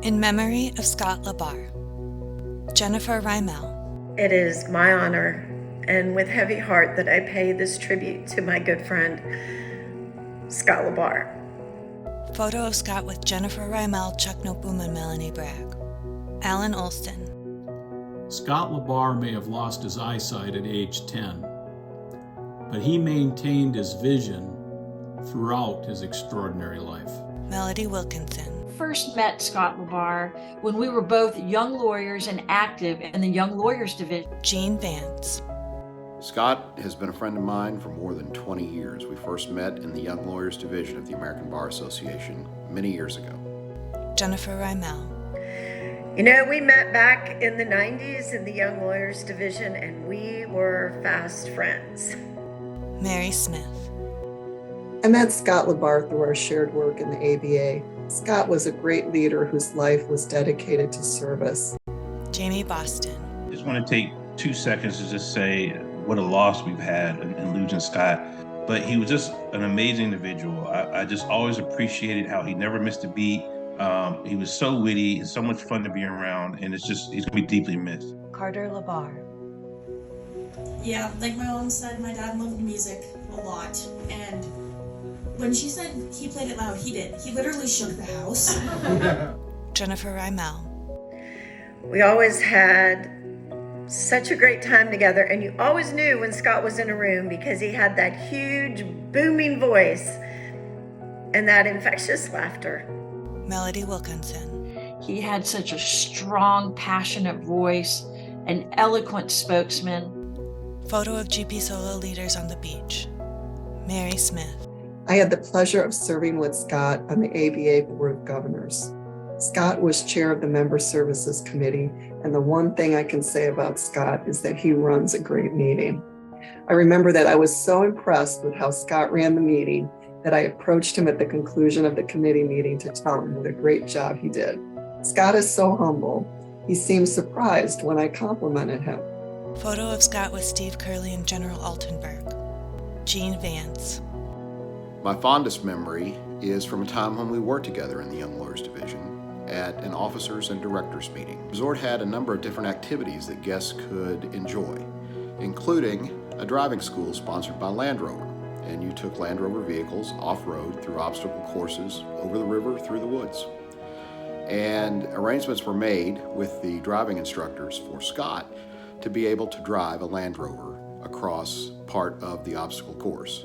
In memory of Scott LaBarre, Jennifer Reimel. It is my honor and with heavy heart that I pay this tribute to my good friend, Scott LaBarre. Photo of Scott with Jennifer Reimel, Chuck Nopum, and Melanie Bragg. Alan Olston. Scott LaBarre may have lost his eyesight at age 10, but he maintained his vision throughout his extraordinary life. Melody Wilkinson. First met Scott LaBarre when we were both young lawyers and active in the Young Lawyers Division. Gene Vance. Scott has been a friend of mine for more than 20 years. We first met in the Young Lawyers Division of the American Bar Association many years ago. Jennifer Reimel. You know, we met back in the 90s in the Young Lawyers Division, and we were fast friends. Mary Smith. I met Scott LaBarre through our shared work in the ABA. Scott was a great leader whose life was dedicated to service. Jamie Boston. I just want to take 2 seconds to just say what a loss we've had in losing Scott. But he was just an amazing individual. I just always appreciated how he never missed a beat. He was so witty and so much fun to be around, and he's going to be deeply missed. Carter LaBarre. Yeah, like my mom said, my dad loved music a lot, and when she said he played it loud, he did. He literally shook the house. Jennifer Reimel. We always had such a great time together, and you always knew when Scott was in a room because he had that huge booming voice and that infectious laughter. Melody Wilkinson. He had such a strong, passionate voice, an eloquent spokesman. Photo of GP Solo leaders on the beach. Mary Smith. I had the pleasure of serving with Scott on the ABA Board of Governors. Scott was chair of the Member Services Committee, and the one thing I can say about Scott is that he runs a great meeting. I remember that I was so impressed with how Scott ran the meeting that I approached him at the conclusion of the committee meeting to tell him what a great job he did. Scott is so humble. He seemed surprised when I complimented him. Photo of Scott with Steve Curley and General Altenberg. Gene Vance. My fondest memory is from a time when we were together in the Young Lawyers Division at an officers and directors meeting. The resort had a number of different activities that guests could enjoy, including a driving school sponsored by Land Rover. And you took Land Rover vehicles off-road through obstacle courses, over the river, through the woods. And arrangements were made with the driving instructors for Scott to be able to drive a Land Rover across part of the obstacle course.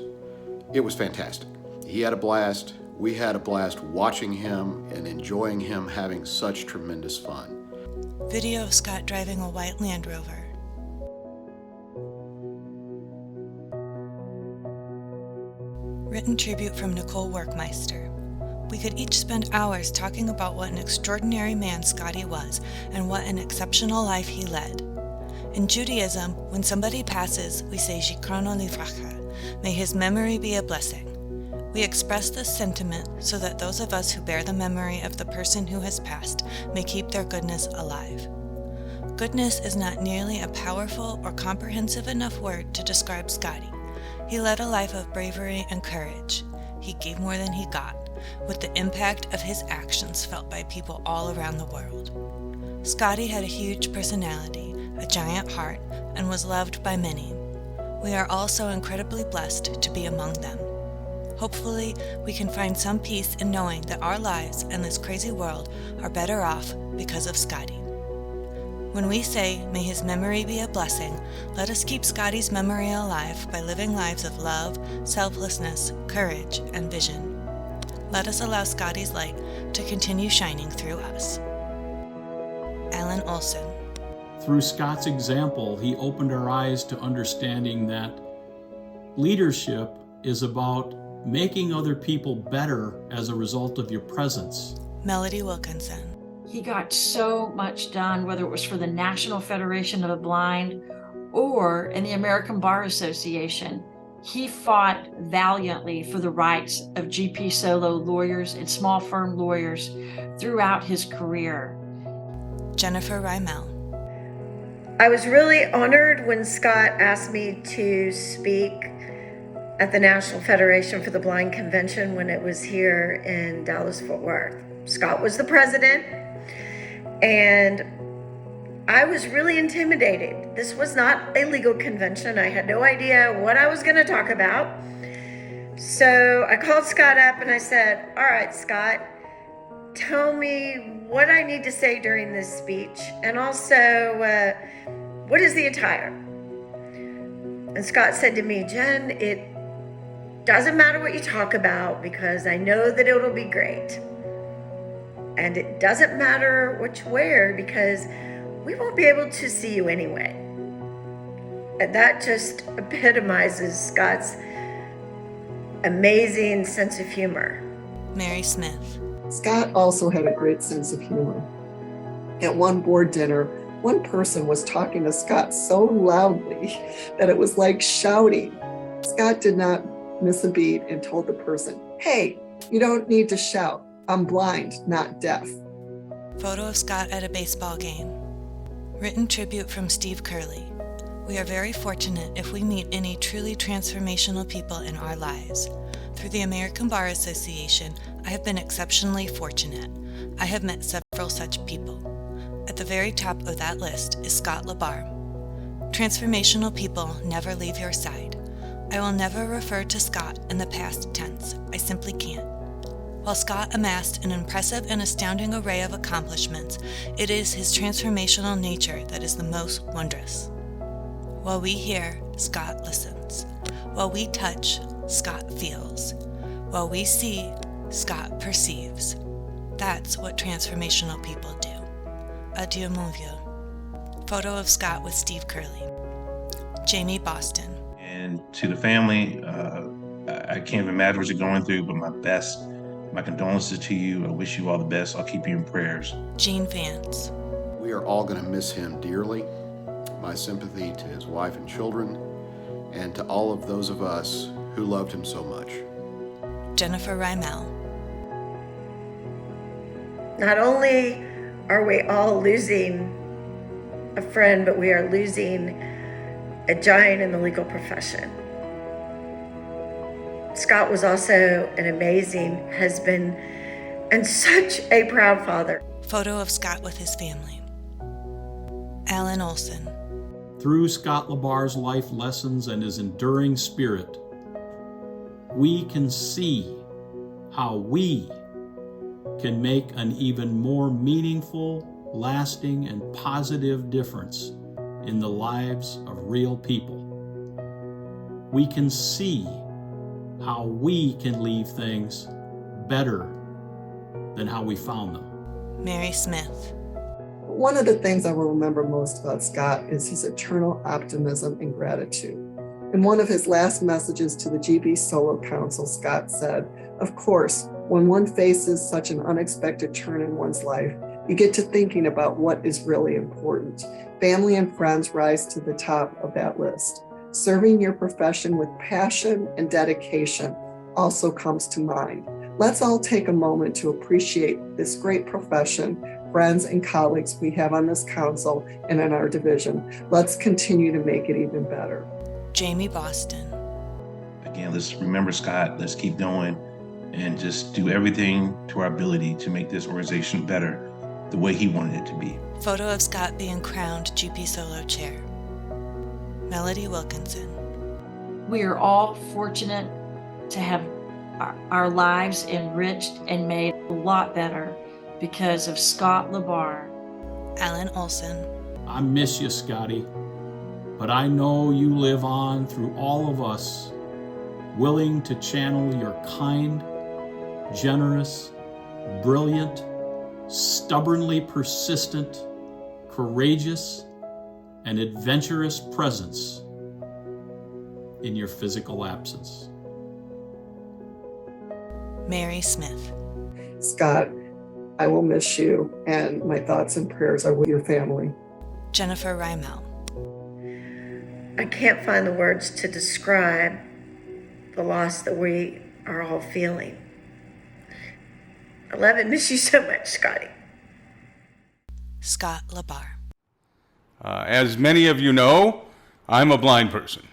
It was fantastic. He had a blast. We had a blast watching him and enjoying him having such tremendous fun. Video of Scott driving a white Land Rover. Written tribute from Nicole Workmeister. We could each spend hours talking about what an extraordinary man Scotty was and what an exceptional life he led. In Judaism, when somebody passes, we say Zikrono Livracha, may his memory be a blessing. We express this sentiment so that those of us who bear the memory of the person who has passed may keep their goodness alive. Goodness is not nearly a powerful or comprehensive enough word to describe Scotty. He led a life of bravery and courage. He gave more than he got, with the impact of his actions felt by people all around the world. Scotty had a huge personality, a giant heart, and was loved by many. We are all so incredibly blessed to be among them. Hopefully, we can find some peace in knowing that our lives and this crazy world are better off because of Scotty. When we say, may his memory be a blessing, let us keep Scotty's memory alive by living lives of love, selflessness, courage, and vision. Let us allow Scotty's light to continue shining through us. Alan Olson. Through Scott's example, he opened our eyes to understanding that leadership is about making other people better as a result of your presence. Melody Wilkinson. He got so much done, whether it was for the National Federation of the Blind or in the American Bar Association. He fought valiantly for the rights of GP solo lawyers and small firm lawyers throughout his career. Jennifer Reimel. I was really honored when Scott asked me to speak at the National Federation for the Blind Convention when it was here in Dallas-Fort Worth. Scott was the president, And I was really intimidated. This was not a legal convention. I had no idea what I was going to talk about. So I called Scott up and I said, all right, Scott, tell me what I need to say during this speech, and also what is the attire? And Scott said to me, Jen, it doesn't matter what you talk about because I know that it'll be great. And it doesn't matter what you wear because we won't be able to see you anyway. And that just epitomizes Scott's amazing sense of humor. Mary Smith. Scott also had a great sense of humor. At one board dinner, one person was talking to Scott so loudly that it was like shouting. Scott did not miss a beat and told the person, hey, you don't need to shout. I'm blind, not deaf. Photo of Scott at a baseball game. Written tribute from Steve Curley. We are very fortunate if we meet any truly transformational people in our lives. Through the American Bar Association, I have been exceptionally fortunate. I have met several such people. At the very top of that list is Scott LaBarre. Transformational people never leave your side. I will never refer to Scott in the past tense. I simply can't. While Scott amassed an impressive and astounding array of accomplishments, it is his transformational nature that is the most wondrous. While we hear, Scott listens. While we touch, Scott feels. While we see, Scott perceives. That's what transformational people do. Adieu, mon vieux. Photo of Scott with Steve Curley. Jamie Boston. And to the family, I can't even imagine what you're going through, but my condolences to you. I wish you all the best. I'll keep you in prayers. Gene Vance. We are all going to miss him dearly. My sympathy to his wife and children, and to all of those of us who loved him so much. Jennifer Rymel. Not only are we all losing a friend, but we are losing a giant in the legal profession. Scott was also an amazing husband and such a proud father. Photo of Scott with his family. Alan Olson. Through Scott LaBarre's life lessons and his enduring spirit, we can see how we can make an even more meaningful, lasting, and positive difference in the lives of real people. We can see how we can leave things better than how we found them. Mary Smith. One of the things I will remember most about Scott is his eternal optimism and gratitude. In one of his last messages to the GB Solo Council, Scott said, of course, when one faces such an unexpected turn in one's life, you get to thinking about what is really important. Family and friends rise to the top of that list. Serving your profession with passion and dedication also comes to mind. Let's all take a moment to appreciate this great profession, friends and colleagues we have on this council and in our division. Let's continue to make it even better. Jamie Boston. Again, let's remember Scott. Let's keep going and just do everything to our ability to make this organization better the way he wanted it to be. Photo of Scott being crowned GP Solo Chair. Melody Wilkinson. We are all fortunate to have our lives enriched and made a lot better because of Scott LaBarre. Alan Olson. I miss you, Scotty, but I know you live on through all of us, willing to channel your kind, generous, brilliant, stubbornly persistent, courageous, and adventurous presence in your physical absence. Mary Smith. Scott, I will miss you, and my thoughts and prayers are with your family. Jennifer Rymel. I can't find the words to describe the loss that we are all feeling. I love and miss you so much, Scotty. Scott LaBarre. As many of you know, I'm a blind person.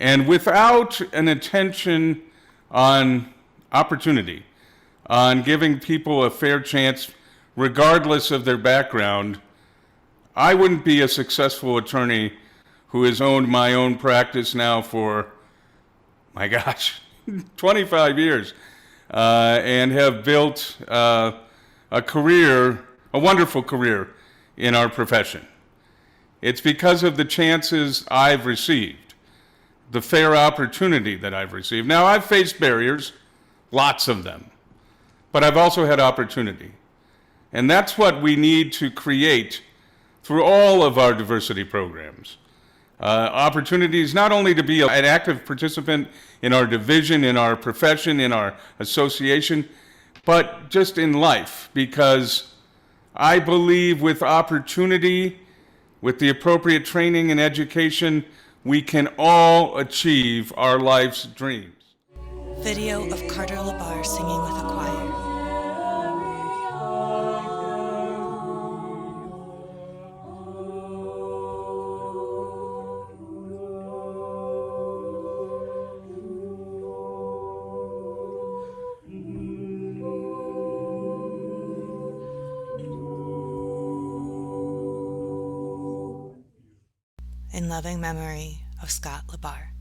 And without an attention on opportunity, on giving people a fair chance regardless of their background, I wouldn't be a successful attorney who has owned my own practice now for, my gosh, 25 years, and have built a career, a wonderful career in our profession. It's because of the chances I've received, the fair opportunity that I've received. Now, I've faced barriers, lots of them, but I've also had opportunity. And that's what we need to create through all of our diversity programs. Opportunities not only to be an active participant in our division, in our profession, in our association, but just in life, because I believe with opportunity, with the appropriate training and education, we can all achieve our life's dreams. Video of Carter LaBarre singing with a choir. In loving memory of Scott LaBarre.